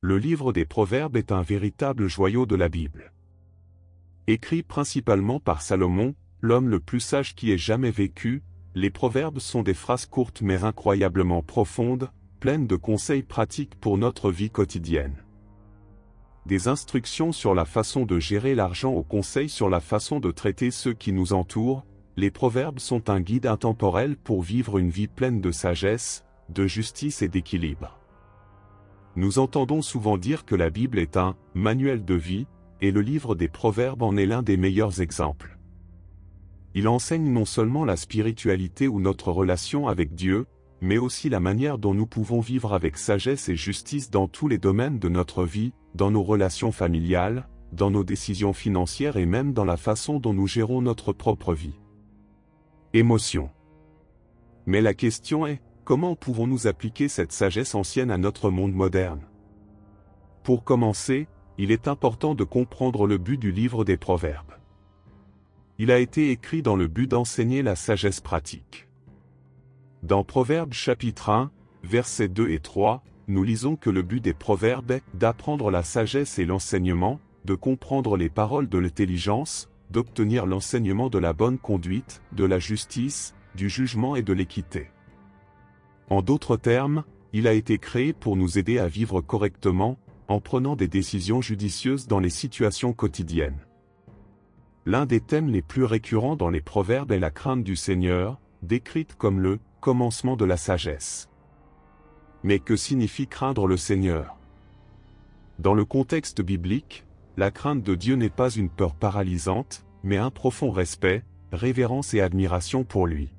Le livre des Proverbes est un véritable joyau de la Bible. Écrit principalement par Salomon, l'homme le plus sage qui ait jamais vécu, les Proverbes sont des phrases courtes mais incroyablement profondes, pleines de conseils pratiques pour notre vie quotidienne. Des instructions sur la façon de gérer l'argent aux conseils sur la façon de traiter ceux qui nous entourent, les Proverbes sont un guide intemporel pour vivre une vie pleine de sagesse, de justice et d'équilibre. Nous entendons souvent dire que la Bible est un « manuel de vie », et le livre des Proverbes en est l'un des meilleurs exemples. Il enseigne non seulement la spiritualité ou notre relation avec Dieu, mais aussi la manière dont nous pouvons vivre avec sagesse et justice dans tous les domaines de notre vie, dans nos relations familiales, dans nos décisions financières et même dans la façon dont nous gérons notre propre vie. Émotion. Mais la question est, comment pouvons-nous appliquer cette sagesse ancienne à notre monde moderne? Pour commencer, il est important de comprendre le but du livre des Proverbes. Il a été écrit dans le but d'enseigner la sagesse pratique. Dans Proverbes chapitre 1, versets 2 et 3, nous lisons que le but des Proverbes est d'apprendre la sagesse et l'enseignement, de comprendre les paroles de l'intelligence, d'obtenir l'enseignement de la bonne conduite, de la justice, du jugement et de l'équité. En d'autres termes, il a été créé pour nous aider à vivre correctement, en prenant des décisions judicieuses dans les situations quotidiennes. L'un des thèmes les plus récurrents dans les Proverbes est la crainte du Seigneur, décrite comme le commencement de la sagesse. Mais que signifie craindre le Seigneur? Dans le contexte biblique, la crainte de Dieu n'est pas une peur paralysante, mais un profond respect, révérence et admiration pour lui.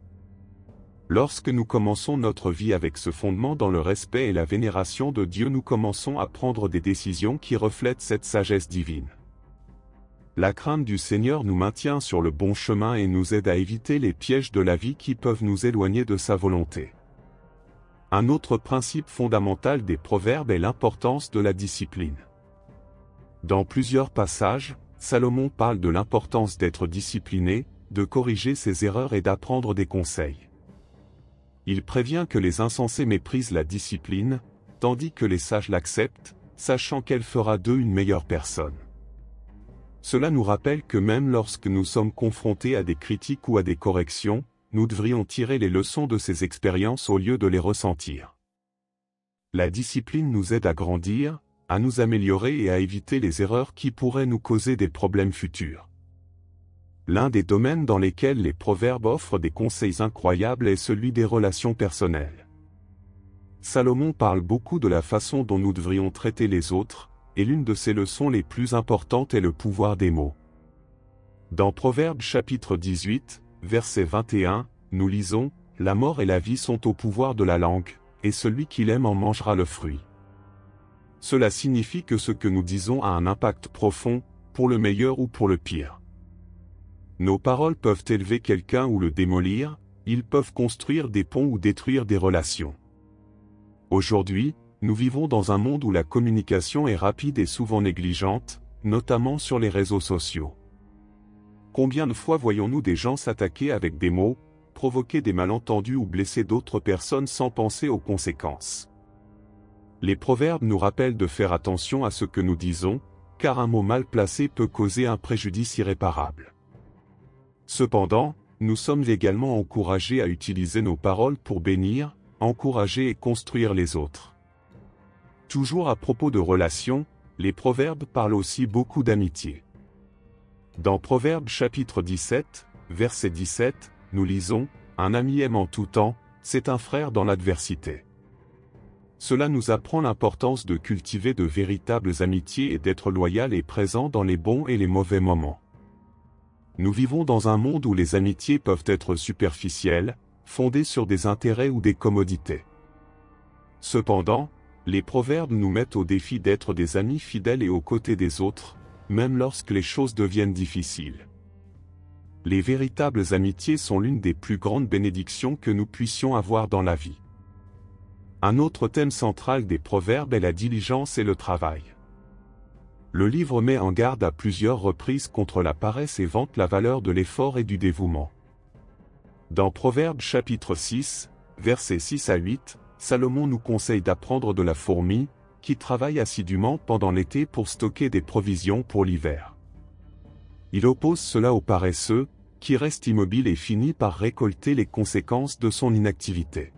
Lorsque nous commençons notre vie avec ce fondement dans le respect et la vénération de Dieu, nous commençons à prendre des décisions qui reflètent cette sagesse divine. La crainte du Seigneur nous maintient sur le bon chemin et nous aide à éviter les pièges de la vie qui peuvent nous éloigner de sa volonté. Un autre principe fondamental des Proverbes est l'importance de la discipline. Dans plusieurs passages, Salomon parle de l'importance d'être discipliné, de corriger ses erreurs et d'apprendre des conseils. Il prévient que les insensés méprisent la discipline, tandis que les sages l'acceptent, sachant qu'elle fera d'eux une meilleure personne. Cela nous rappelle que même lorsque nous sommes confrontés à des critiques ou à des corrections, nous devrions tirer les leçons de ces expériences au lieu de les ressentir. La discipline nous aide à grandir, à nous améliorer et à éviter les erreurs qui pourraient nous causer des problèmes futurs. L'un des domaines dans lesquels les Proverbes offrent des conseils incroyables est celui des relations personnelles. Salomon parle beaucoup de la façon dont nous devrions traiter les autres, et l'une de ses leçons les plus importantes est le pouvoir des mots. Dans Proverbes chapitre 18, verset 21, nous lisons « La mort et la vie sont au pouvoir de la langue, et celui qui l'aime en mangera le fruit. » Cela signifie que ce que nous disons a un impact profond, pour le meilleur ou pour le pire. Nos paroles peuvent élever quelqu'un ou le démolir, ils peuvent construire des ponts ou détruire des relations. Aujourd'hui, nous vivons dans un monde où la communication est rapide et souvent négligente, notamment sur les réseaux sociaux. Combien de fois voyons-nous des gens s'attaquer avec des mots, provoquer des malentendus ou blesser d'autres personnes sans penser aux conséquences? Les Proverbes nous rappellent de faire attention à ce que nous disons, car un mot mal placé peut causer un préjudice irréparable. Cependant, nous sommes également encouragés à utiliser nos paroles pour bénir, encourager et construire les autres. Toujours à propos de relations, les Proverbes parlent aussi beaucoup d'amitié. Dans Proverbes chapitre 17, verset 17, nous lisons « Un ami aime en tout temps, c'est un frère dans l'adversité ». Cela nous apprend l'importance de cultiver de véritables amitiés et d'être loyal et présent dans les bons et les mauvais moments. Nous vivons dans un monde où les amitiés peuvent être superficielles, fondées sur des intérêts ou des commodités. Cependant, les Proverbes nous mettent au défi d'être des amis fidèles et aux côtés des autres, même lorsque les choses deviennent difficiles. Les véritables amitiés sont l'une des plus grandes bénédictions que nous puissions avoir dans la vie. Un autre thème central des Proverbes est la diligence et le travail. Le livre met en garde à plusieurs reprises contre la paresse et vante la valeur de l'effort et du dévouement. Dans Proverbes chapitre 6, versets 6 à 8, Salomon nous conseille d'apprendre de la fourmi, qui travaille assidûment pendant l'été pour stocker des provisions pour l'hiver. Il oppose cela au paresseux, qui reste immobile et finit par récolter les conséquences de son inactivité.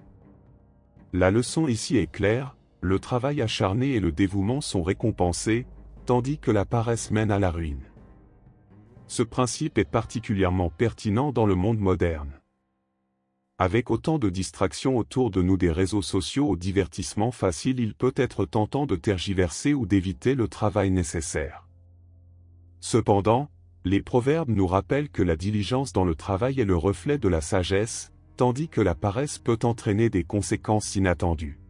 La leçon ici est claire, le travail acharné et le dévouement sont récompensés, tandis que la paresse mène à la ruine. Ce principe est particulièrement pertinent dans le monde moderne. Avec autant de distractions autour de nous des réseaux sociaux au divertissement facile, il peut être tentant de tergiverser ou d'éviter le travail nécessaire. Cependant, les proverbes nous rappellent que la diligence dans le travail est le reflet de la sagesse, tandis que la paresse peut entraîner des conséquences inattendues.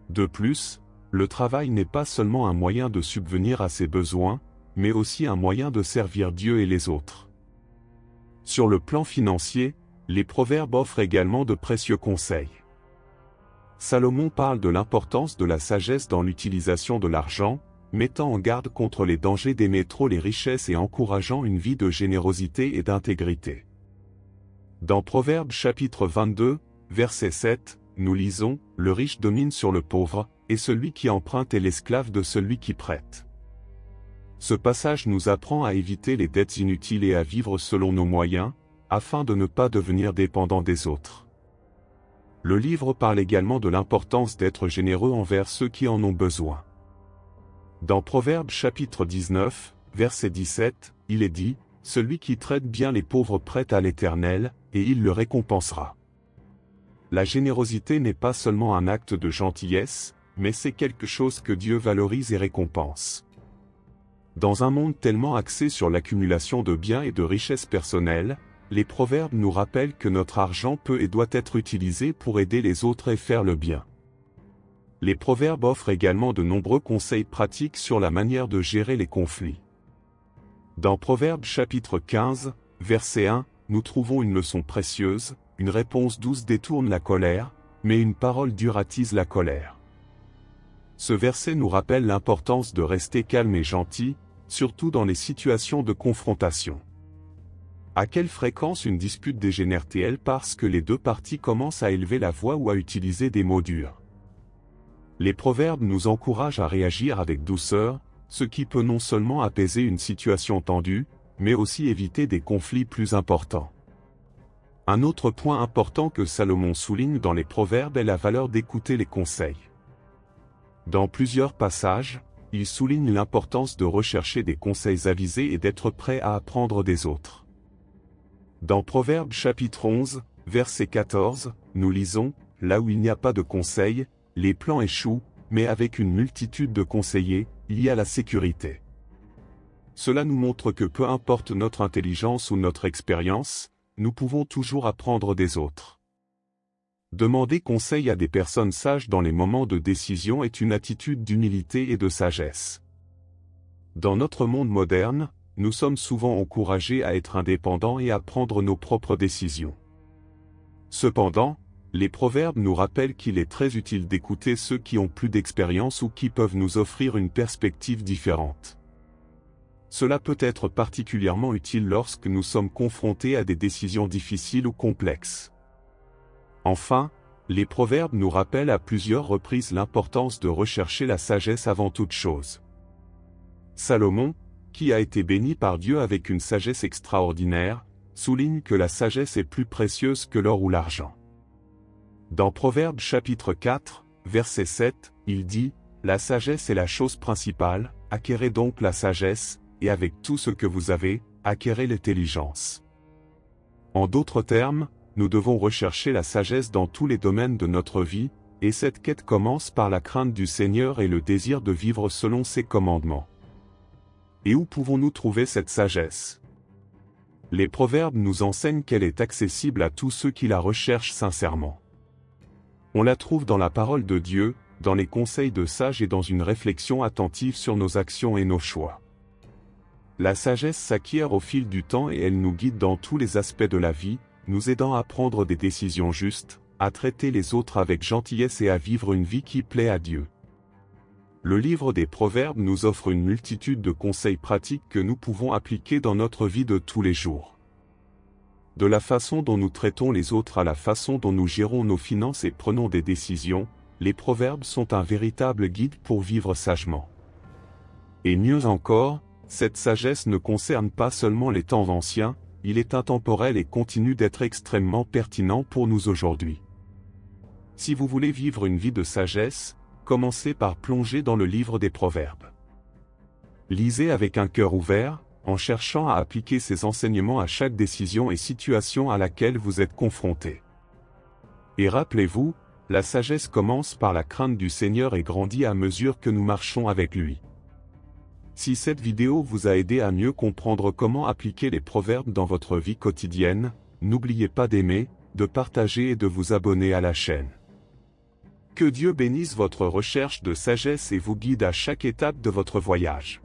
De plus, le travail n'est pas seulement un moyen de subvenir à ses besoins, mais aussi un moyen de servir Dieu et les autres. Sur le plan financier, les proverbes offrent également de précieux conseils. Salomon parle de l'importance de la sagesse dans l'utilisation de l'argent, mettant en garde contre les dangers d'aimer trop les richesses et encourageant une vie de générosité et d'intégrité. Dans Proverbes chapitre 22, verset 7, nous lisons « Le riche domine sur le pauvre, et celui qui emprunte est l'esclave de celui qui prête. » Ce passage nous apprend à éviter les dettes inutiles et à vivre selon nos moyens, afin de ne pas devenir dépendants des autres. Le livre parle également de l'importance d'être généreux envers ceux qui en ont besoin. Dans Proverbes chapitre 19, verset 17, il est dit « Celui qui traite bien les pauvres prête à l'Éternel, et il le récompensera. » La générosité n'est pas seulement un acte de gentillesse, mais c'est quelque chose que Dieu valorise et récompense. Dans un monde tellement axé sur l'accumulation de biens et de richesses personnelles, les proverbes nous rappellent que notre argent peut et doit être utilisé pour aider les autres et faire le bien. Les proverbes offrent également de nombreux conseils pratiques sur la manière de gérer les conflits. Dans Proverbes chapitre 15, verset 1, nous trouvons une leçon précieuse, une réponse douce détourne la colère, mais une parole dure attise la colère. Ce verset nous rappelle l'importance de rester calme et gentil, surtout dans les situations de confrontation. À quelle fréquence une dispute dégénère-t-elle parce que les deux parties commencent à élever la voix ou à utiliser des mots durs? Les proverbes nous encouragent à réagir avec douceur, ce qui peut non seulement apaiser une situation tendue, mais aussi éviter des conflits plus importants. Un autre point important que Salomon souligne dans les proverbes est la valeur d'écouter les conseils. Dans plusieurs passages, il souligne l'importance de rechercher des conseils avisés et d'être prêt à apprendre des autres. Dans Proverbes chapitre 11, verset 14, nous lisons « Là où il n'y a pas de conseils, les plans échouent, mais avec une multitude de conseillers, il y a la sécurité. » Cela nous montre que peu importe notre intelligence ou notre expérience, nous pouvons toujours apprendre des autres. Demander conseil à des personnes sages dans les moments de décision est une attitude d'humilité et de sagesse. Dans notre monde moderne, nous sommes souvent encouragés à être indépendants et à prendre nos propres décisions. Cependant, les proverbes nous rappellent qu'il est très utile d'écouter ceux qui ont plus d'expérience ou qui peuvent nous offrir une perspective différente. Cela peut être particulièrement utile lorsque nous sommes confrontés à des décisions difficiles ou complexes. Enfin, les proverbes nous rappellent à plusieurs reprises l'importance de rechercher la sagesse avant toute chose. Salomon, qui a été béni par Dieu avec une sagesse extraordinaire, souligne que la sagesse est plus précieuse que l'or ou l'argent. Dans Proverbes chapitre 4, verset 7, il dit « La sagesse est la chose principale, acquérez donc la sagesse, et avec tout ce que vous avez, acquérez l'intelligence. » En d'autres termes, nous devons rechercher la sagesse dans tous les domaines de notre vie, et cette quête commence par la crainte du Seigneur et le désir de vivre selon ses commandements. Et où pouvons-nous trouver cette sagesse? Les proverbes nous enseignent qu'elle est accessible à tous ceux qui la recherchent sincèrement. On la trouve dans la parole de Dieu, dans les conseils de sages et dans une réflexion attentive sur nos actions et nos choix. La sagesse s'acquiert au fil du temps et elle nous guide dans tous les aspects de la vie, nous aidant à prendre des décisions justes, à traiter les autres avec gentillesse et à vivre une vie qui plaît à Dieu. Le livre des Proverbes nous offre une multitude de conseils pratiques que nous pouvons appliquer dans notre vie de tous les jours. De la façon dont nous traitons les autres à la façon dont nous gérons nos finances et prenons des décisions, les proverbes sont un véritable guide pour vivre sagement. Et mieux encore, cette sagesse ne concerne pas seulement les temps anciens, il est intemporel et continue d'être extrêmement pertinent pour nous aujourd'hui. Si vous voulez vivre une vie de sagesse, commencez par plonger dans le livre des Proverbes. Lisez avec un cœur ouvert, en cherchant à appliquer ces enseignements à chaque décision et situation à laquelle vous êtes confronté. Et rappelez-vous, la sagesse commence par la crainte du Seigneur et grandit à mesure que nous marchons avec lui. Si cette vidéo vous a aidé à mieux comprendre comment appliquer les proverbes dans votre vie quotidienne, n'oubliez pas d'aimer, de partager et de vous abonner à la chaîne. Que Dieu bénisse votre recherche de sagesse et vous guide à chaque étape de votre voyage.